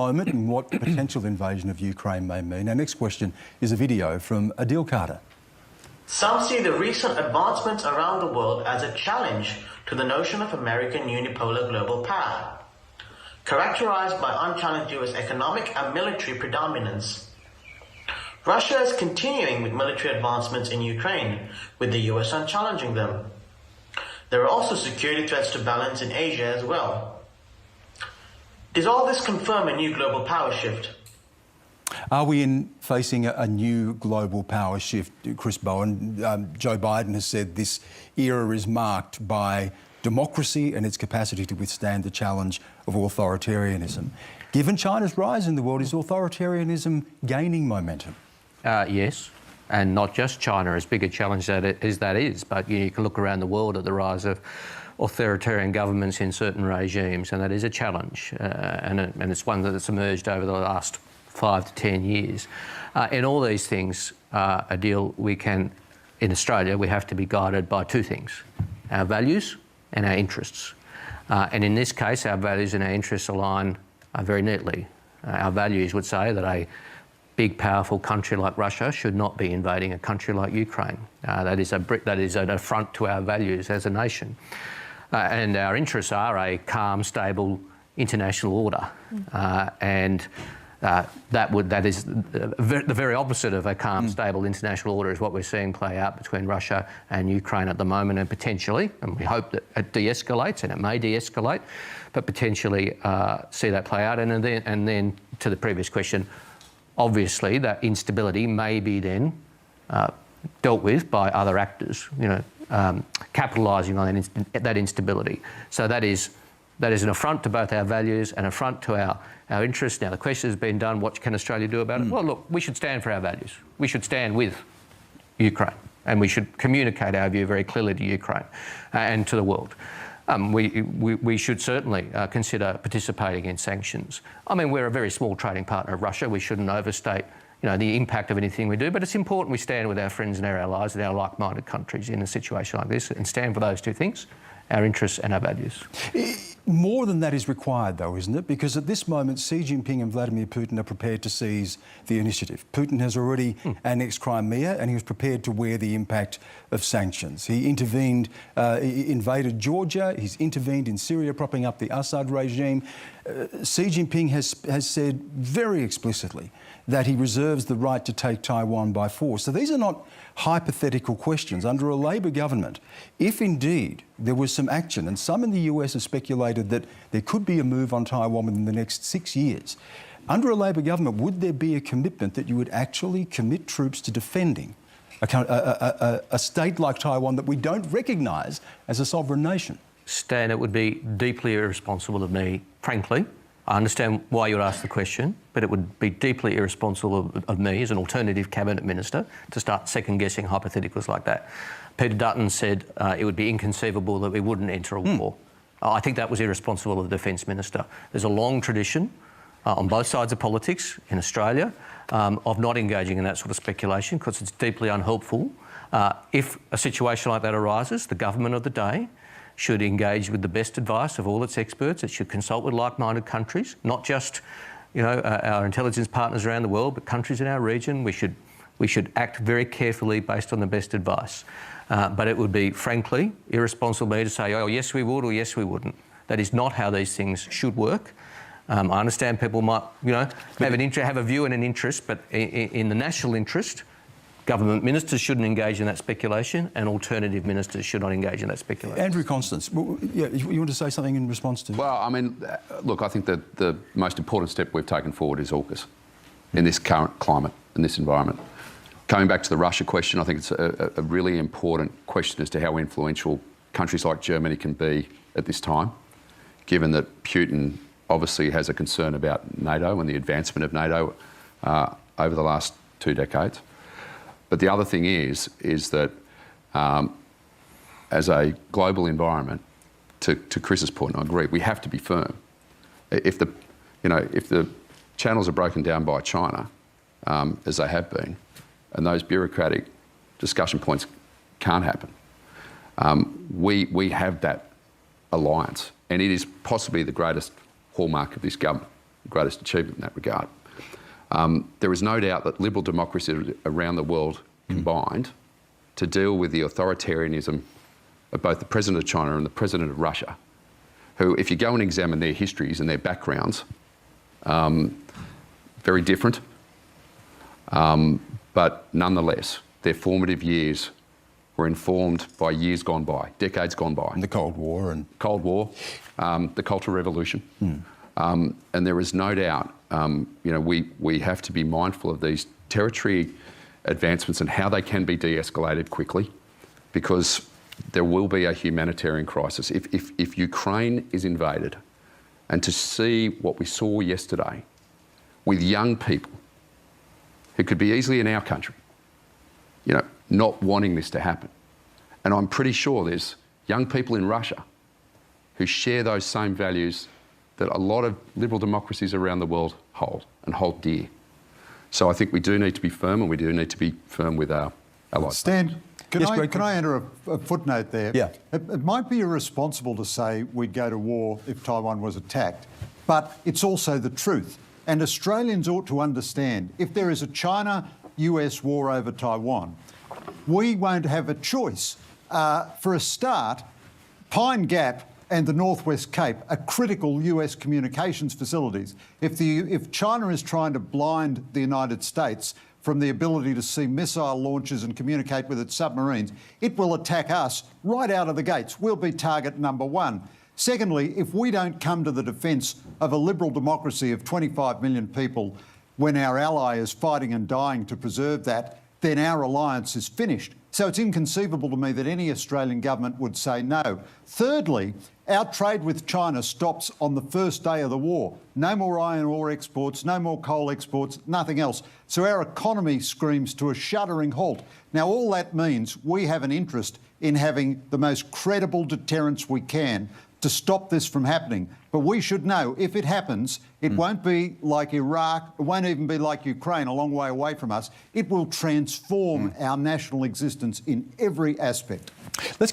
moment and what the potential invasion of Ukraine may mean. Our next question is a video from Adil Cader. Some see the recent advancements around the world as a challenge to the notion of American unipolar global power, characterized by unchallenged US economic and military predominance. Russia is continuing with military advancements in Ukraine, with the US unchallenging them. There are also security threats to balance in Asia as well. Does all this confirm a new global power shift? Are we facing a new global power shift, Chris Bowen? Joe Biden has said this era is marked by democracy and its capacity to withstand the challenge of authoritarianism. Given China's rise in the world, is authoritarianism gaining momentum? Yes, and not just China, as big a challenge as that is, but you can look around the world at the rise of authoritarian governments in certain regimes, and that is a challenge, and it's one that's emerged over the last 5 to 10 years. In all these things, Adil, in Australia, we have to be guided by two things: our values and our interests. And in this case, our values and our interests align very neatly. Our values would say that a big, powerful country like Russia should not be invading a country like Ukraine. That is an affront to our values as a nation. And our interests are a calm, stable international order. That is the very opposite of a calm, stable international order is what we're seeing play out between Russia and Ukraine at the moment, and potentially, and we hope that it de-escalates, and it may de-escalate, but potentially see that play out. And then to the previous question, obviously that instability may be then dealt with by other actors, capitalising on that instability. So that is an affront to both our values and an affront to our interests. Now, the question has been done, what can Australia do about it? Well, look, we should stand for our values. We should stand with Ukraine, and we should communicate our view very clearly to Ukraine and to the world. We should certainly consider participating in sanctions. I mean, we're a very small trading partner of Russia. We shouldn't overstate the impact of anything we do, but it's important we stand with our friends and our allies and our like-minded countries in a situation like this and stand for those two things, our interests and our values. More than that is required, though, isn't it? Because at this moment, Xi Jinping and Vladimir Putin are prepared to seize the initiative. Putin has already annexed Crimea, and he was prepared to wear the impact of sanctions. He invaded Georgia, he's intervened in Syria, propping up the Assad regime. Xi Jinping has said very explicitly that he reserves the right to take Taiwan by force. So these are not hypothetical questions. Under a Labor government, if indeed there was some action, and some in the US have speculated that there could be a move on Taiwan within the next 6 years, under a Labor government, would there be a commitment that you would actually commit troops to defending a state like Taiwan that we don't recognise as a sovereign nation? Stan, it would be deeply irresponsible of me, frankly. I understand why you would ask the question, but it would be deeply irresponsible of me as an alternative cabinet minister to start second-guessing hypotheticals like that. Peter Dutton said it would be inconceivable that we wouldn't enter a war. I think that was irresponsible of the Defence Minister. There's a long tradition on both sides of politics in Australia of not engaging in that sort of speculation because it's deeply unhelpful. If a situation like that arises, the government of the day should engage with the best advice of all its experts. It should consult with like-minded countries, not just our intelligence partners around the world, but countries in our region. We should act very carefully based on the best advice. But it would be, frankly, irresponsible of me to say, oh, yes, we would, or yes, we wouldn't. That is not how these things should work. I understand people might, have a view and an interest, but in the national interest, government ministers shouldn't engage in that speculation, and alternative ministers should not engage in that speculation. Andrew, Constance, you want to say something in response to? Well, I mean, look, I think that the most important step we've taken forward is AUKUS in this current climate, in this environment. Coming back to the Russia question, I think it's a really important question as to how influential countries like Germany can be at this time, given that Putin obviously has a concern about NATO and the advancement of NATO over the last 2 decades. But the other thing is that as a global environment, to Chris's point, I agree, we have to be firm. If the channels are broken down by China, as they have been, and those bureaucratic discussion points can't happen, we have that alliance, and it is possibly the greatest hallmark of this government. greatest achievement in that regard. There is no doubt that liberal democracies around the world combined to deal with the authoritarianism of both the President of China and the President of Russia, who, if you go and examine their histories and their backgrounds, very different, but nonetheless, their formative years were informed by years gone by, decades gone by. And the Cold War. The Cultural Revolution. And there is no doubt, we have to be mindful of these territory advancements and how they can be de-escalated quickly, because there will be a humanitarian crisis. If Ukraine is invaded, and to see what we saw yesterday with young people who could be easily in our country, not wanting this to happen. And I'm pretty sure there's young people in Russia who share those same values that a lot of liberal democracies around the world hold dear. So I think we do need to be firm, and we do need to be firm with our allies. Stan, can Greg. I enter a footnote there? Yeah. It might be irresponsible to say we'd go to war if Taiwan was attacked, but it's also the truth. And Australians ought to understand, if there is a China-US war over Taiwan, we won't have a choice. For a start, Pine Gap and the Northwest Cape are critical US communications facilities. If China is trying to blind the United States from the ability to see missile launches and communicate with its submarines, it will attack us right out of the gates. We'll be target number one. Secondly, if we don't come to the defence of a liberal democracy of 25 million people when our ally is fighting and dying to preserve that, then our alliance is finished. So it's inconceivable to me that any Australian government would say no. Thirdly, our trade with China stops on the first day of the war. No more iron ore exports, no more coal exports, nothing else. So our economy screams to a shuddering halt. Now, all that means we have an interest in having the most credible deterrence we can to stop this from happening. But we should know, if it happens, it won't be like Iraq, it won't even be like Ukraine, a long way away from us. It will transform our national existence in every aspect. Let's